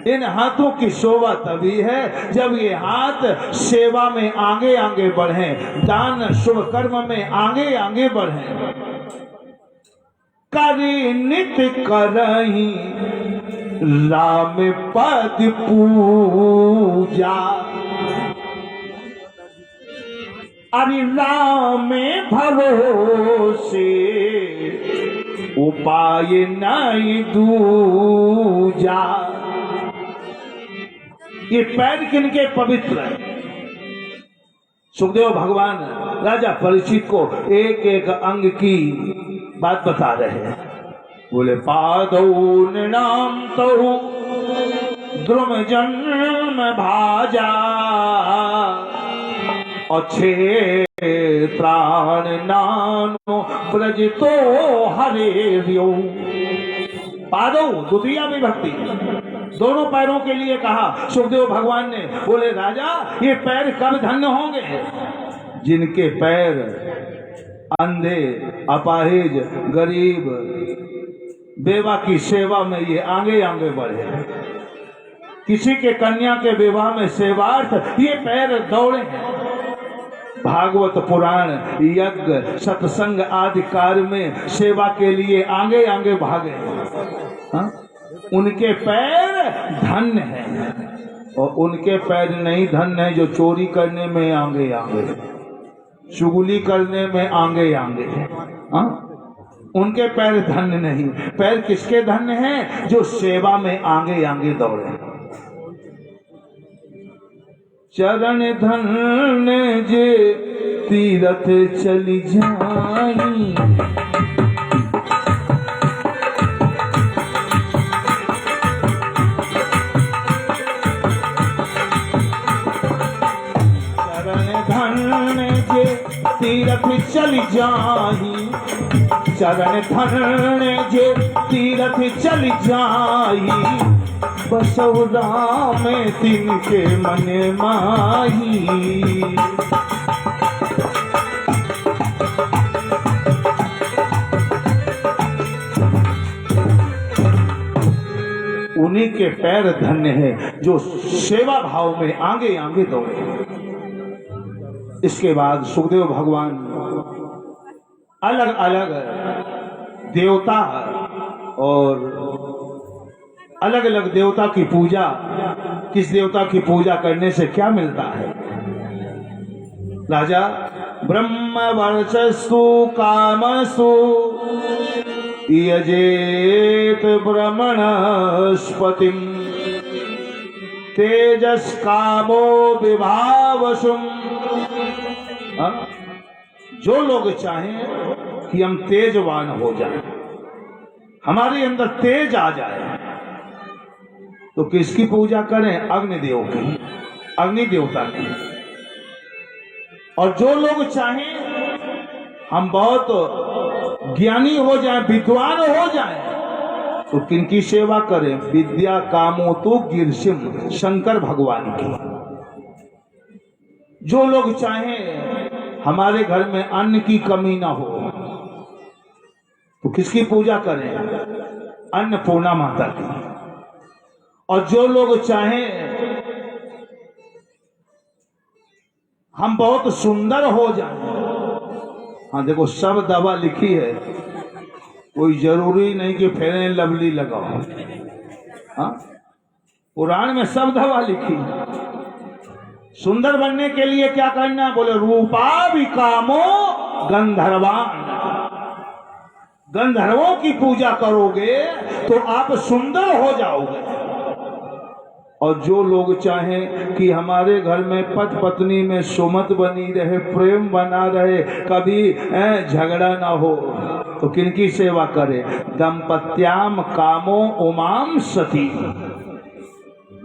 इन हाथों की शोभा तभी है जब ये हाथ सेवा में आगे आगे बढ़े, दान शुभ कर्म में आगे आगे बढ़े। करी नित करही राम पद पूजा, अरे राम भरोसे उपाय नहीं दूजा। ये पैर किनके पवित्र है? सुखदेव भगवान राजा परीक्षित को एक एक अंग की बात बता रहे हैं। बोले पादौ नाम तो द्रुम जन्म भाजा, अच्छे प्राण नानो ब्रज तो हरे रियो। पादौ द्वितीय विभक्ति, दोनों पैरों के लिए कहा सुखदेव भगवान ने। बोले राजा ये पैर कब धन्य होंगे? जिनके पैर अंधे, अपाहिज, गरीब, बेवा की सेवा में ये आगे आगे बढ़े। किसी के कन्या के विवाह में सेवार्थ ये पैर दौड़े हैं। भागवत पुराण, यज्ञ, सत्संग आदि कार्य में सेवा के लिए आगे आगे भागे। हाँ? उनके पैर धन्य हैं। और उनके पैर नहीं धन्य है जो चोरी करने में आगे आगे, चुगली करने में आगे आगे। हाँ? उनके पैर धन्य नहीं। पैर किसके धन्य हैं? जो सेवा में आगे आगे दौड़े। चरण धन्य जे तीरथ चली जाई, तीरथ चल जाही, चरण धन्य जे तीरथ चल जाही, बसौरा में तिनके मन माही। उन्हीं के पैर धन्य है जो सेवा भाव में आगे आगे दौड़े। इसके बाद सुखदेव भगवान अलग अलग देवता और अलग अलग देवता की पूजा, किस देवता की पूजा करने से क्या मिलता है। राजा ब्रह्म वर्चस्तु कामस्तु यजेत ब्रह्मणस्पतिम, तेजस कामो विभावसुम। जो लोग चाहें कि हम तेजवान हो जाएं, हमारे अंदर तेज आ जाए, तो किसकी पूजा करें? अग्निदेव की, अग्नि देवता की। और जो लोग चाहें हम बहुत ज्ञानी हो जाएं, विद्वान हो जाएं, तो किनकी सेवा करें? विद्या कामो तो गिरसिम, शंकर भगवान की। जो लोग चाहें हमारे घर में अन्न की कमी ना हो, तो किसकी पूजा करें? अन्नपूर्णा माता की। और जो लोग चाहें हम बहुत सुंदर हो जाएं, हाँ देखो सब दवा लिखी है, कोई जरूरी नहीं कि फेयर एंड लवली लगाओ। हाँ, पुराण में सब दवा लिखी। सुंदर बनने के लिए क्या करना? बोले रूपा विकामो गंधर्वान, गंधर्वों की पूजा करोगे तो आप सुंदर हो जाओगे। और जो लोग चाहें कि हमारे घर में पति पत्नी में सुमत बनी रहे, प्रेम बना रहे, कभी झगड़ा ना हो, तो किनकी सेवा करें? दंपत्याम कामो उमाम सती,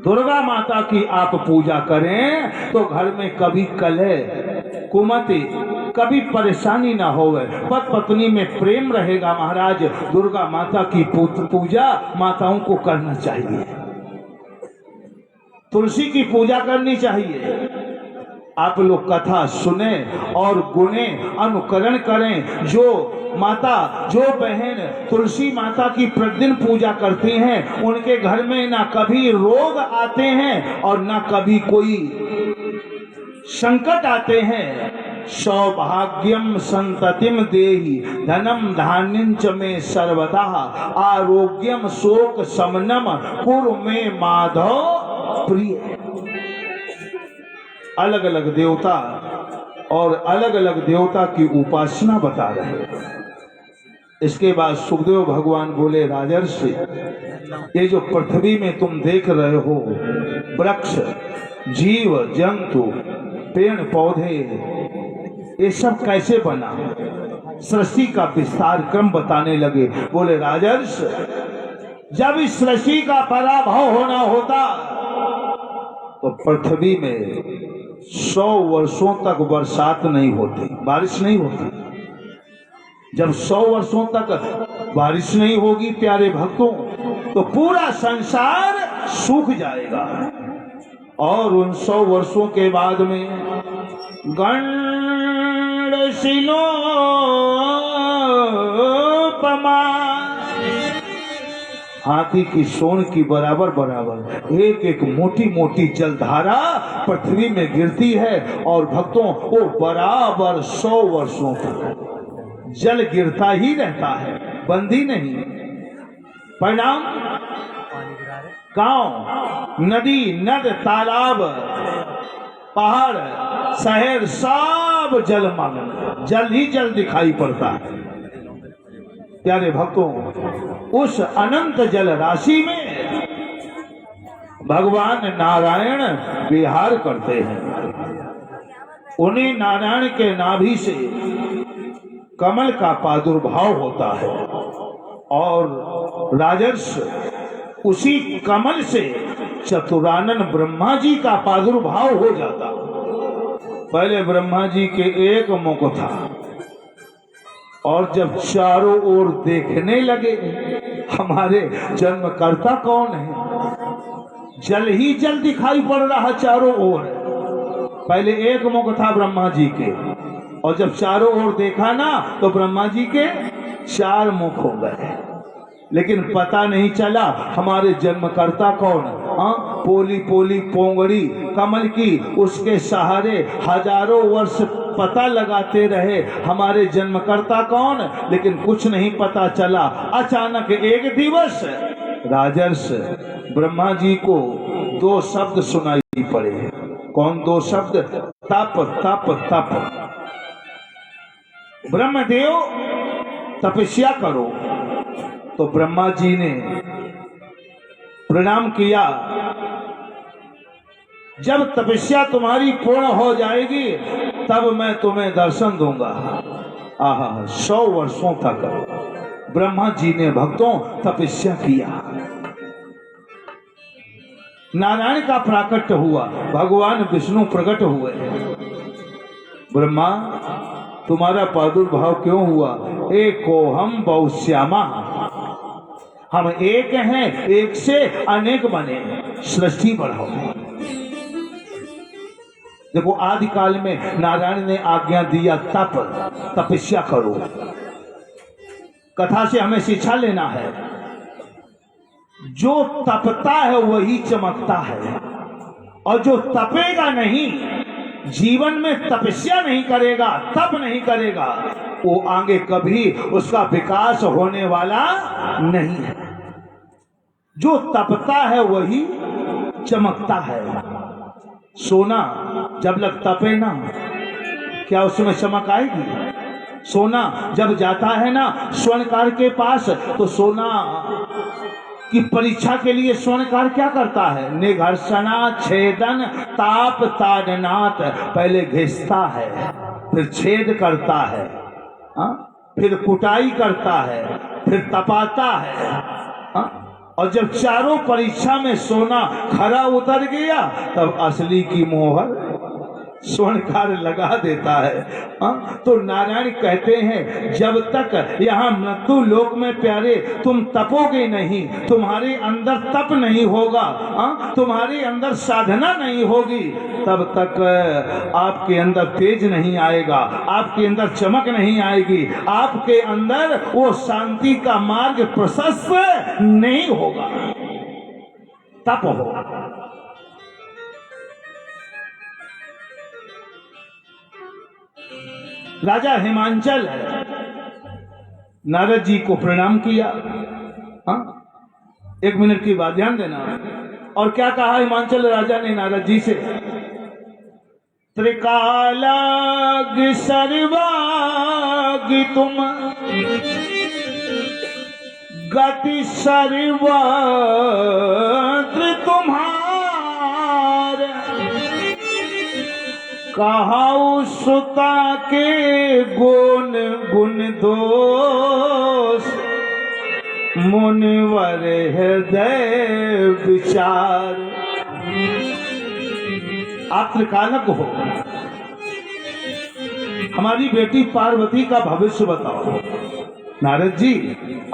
दुर्गा माता की आप पूजा करें तो घर में कभी कलह कुमति, कभी परेशानी ना होवे, पति पत्नी में प्रेम रहेगा। महाराज दुर्गा माता की पूजा माताओं को करना चाहिए। तुलसी की पूजा करनी चाहिए। आप लोग कथा सुने और गुने, अनुकरण करें। जो माता, जो बहन तुलसी माता की प्रतिदिन पूजा करती हैं, उनके घर में ना कभी रोग आते हैं और ना कभी कोई संकट आते हैं। सौभाग्यम संततिम देहि धनम धान्यं च मे सर्वदा, आरोग्यम शोक शमनम कुरु मे माधव प्रिय। अलग अलग देवता और अलग अलग देवता की उपासना बता रहे। इसके बाद सुखदेव भगवान बोले, राजर्षि ये जो पृथ्वी में तुम देख रहे हो, वृक्ष, जीव जंतु, पेड़ पौधे, ये सब कैसे बना? सृष्टि का विस्तार क्रम बताने लगे। बोले राजर्षि जब इस सृष्टि का पराभव होना होता तो पृथ्वी में 100 वर्षों तक बरसात नहीं होती, बारिश नहीं होती। जब 100 वर्षों तक बारिश नहीं होगी प्यारे भक्तों, तो पूरा संसार सूख जाएगा। और उन 100 वर्षों के बाद में गंडशिलोपमा हाथी की सूंड की बराबर बराबर एक एक मोटी मोटी जलधारा पृथ्वी में गिरती है और भक्तों वो बराबर 100 वर्षों तक जल गिरता ही रहता है, बंदी नहीं। परिणाम गांव, नदी, नद, तालाब, पहाड़, शहर सब जलमग्न, जल ही जल दिखाई पड़ता है। प्यारे भक्तों, उस अनंत जल राशि में भगवान नारायण विहार करते हैं। उन्हीं नारायण के नाभि से कमल का प्रादुर्भाव होता है और राजर्ष उसी कमल से चतुरानन ब्रह्मा जी का प्रादुर्भाव हो जाता। पहले ब्रह्मा जी के एक मुख था और जब चारों ओर देखने लगे हमारे जन्मकर्ता कौन है, जल ही जल दिखाई पड़ रहा चारों ओर। पहले एक मुख था ब्रह्मा जी के और जब चारों ओर देखा ना तो ब्रह्मा जी के 4 मुख हो गए, लेकिन पता नहीं चला हमारे जन्मकर्ता कौन। हाँ, पोली पोली पोंगड़ी कमल की, उसके सहारे हजारों वर्ष पता लगाते रहे हमारे जन्मकर्ता कौन, लेकिन कुछ नहीं पता चला। अचानक एक दिवस राजर्ष ब्रह्मा जी को 2 शब्द सुनाई पड़े। कौन 2 शब्द? तप तप तप। ब्रह्मदेव तपस्या करो। तो ब्रह्मा जी ने प्रणाम किया, जब तपस्या तुम्हारी पूर्ण हो जाएगी तब मैं तुम्हें दर्शन दूंगा। आहा, 100 वर्षों तक ब्रह्मा जी ने भक्तों तपस्या किया। नारायण का प्राकट्य हुआ, भगवान विष्णु प्रकट हुए। ब्रह्मा, तुम्हारा प्रादुर्भाव क्यों हुआ? एको हम बहुश्यामा, हम एक हैं, एक से अनेक बने, सृष्टि बढ़ाओ। देखो, आदि काल में नारायण ने आज्ञा दिया तप, तपस्या करो। कथा से हमें शिक्षा लेना है, जो तपता है वही चमकता है, और जो तपेगा नहीं, जीवन में तपस्या नहीं करेगा, तप नहीं करेगा, वो आगे कभी उसका विकास होने वाला नहीं है। जो तपता है वही चमकता है। सोना जब लग तपे ना, क्या उसमें चमक आएगी? सोना जब जाता है ना स्वर्णकार के पास, तो सोना की परीक्षा के लिए स्वर्णकार क्या करता है? निघर्षणा छेदन ताप ताड़नाथ, पहले घिसता है, फिर छेद करता है, फिर कुटाई करता है, फिर तपाता है। और जब चारों परीक्षा में सोना खरा उतर गया तब असली की मोहर स्वर्णकार लगा देता है। तो नारायण कहते हैं, जब तक यहाँ मृत्यु लोक में प्यारे तुम तपोगे नहीं, तुम्हारे अंदर तप नहीं होगा, तुम्हारे अंदर साधना नहीं होगी, तब तक आपके अंदर तेज नहीं आएगा, आपके अंदर चमक नहीं आएगी, आपके अंदर वो शांति का मार्ग प्रशस्त नहीं होगा। तप होगा। राजा हिमांचल नारद जी को प्रणाम किया। एक मिनट की बात ध्यान देना। और क्या कहा हिमांचल राजा ने नारद जी से? त्रिकालाग सर्वाग तुम गति सर्वत्र तुम्हार, कहाऊ सुता के गुण गुण दोष, मुनिवर हृदय विचार। आप त्रिकालक हो, हमारी बेटी पार्वती का भविष्य बताओ। नारद जी,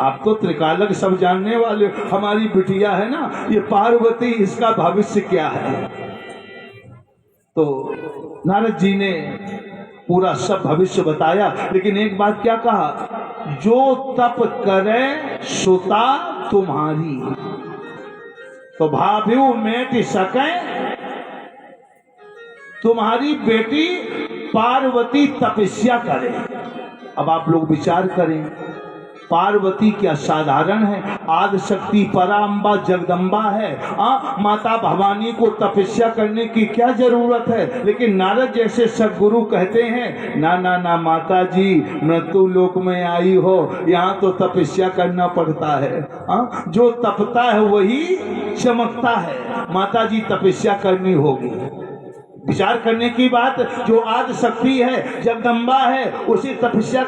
आप तो त्रिकालक सब जानने वाले, हमारी बिटिया है ना ये पार्वती, इसका भविष्य क्या है? तो नारद जी ने पूरा सब भविष्य बताया, लेकिन एक बात क्या कहा? जो तप करे सुता तुम्हारी। तो भाभ्यू मेट सके, तुम्हारी बेटी पार्वती तपस्या करे। अब आप लोग विचार करें, पार्वती क्या साधारण है? आदि शक्ति पराम्बा जगदम्बा है। माता भवानी को तपस्या करने की क्या जरूरत है? लेकिन नारद जैसे सद्गुरु कहते हैं ना ना ना माता जी, मृत्यु लोक में आई हो, यहाँ तो तपस्या करना पड़ता है। जो तपता है वही चमकता है। माता जी तपस्या करनी होगी। विचार करने की बात, जो आदि शक्ति है, जगदम्बा है, उसी तपस्या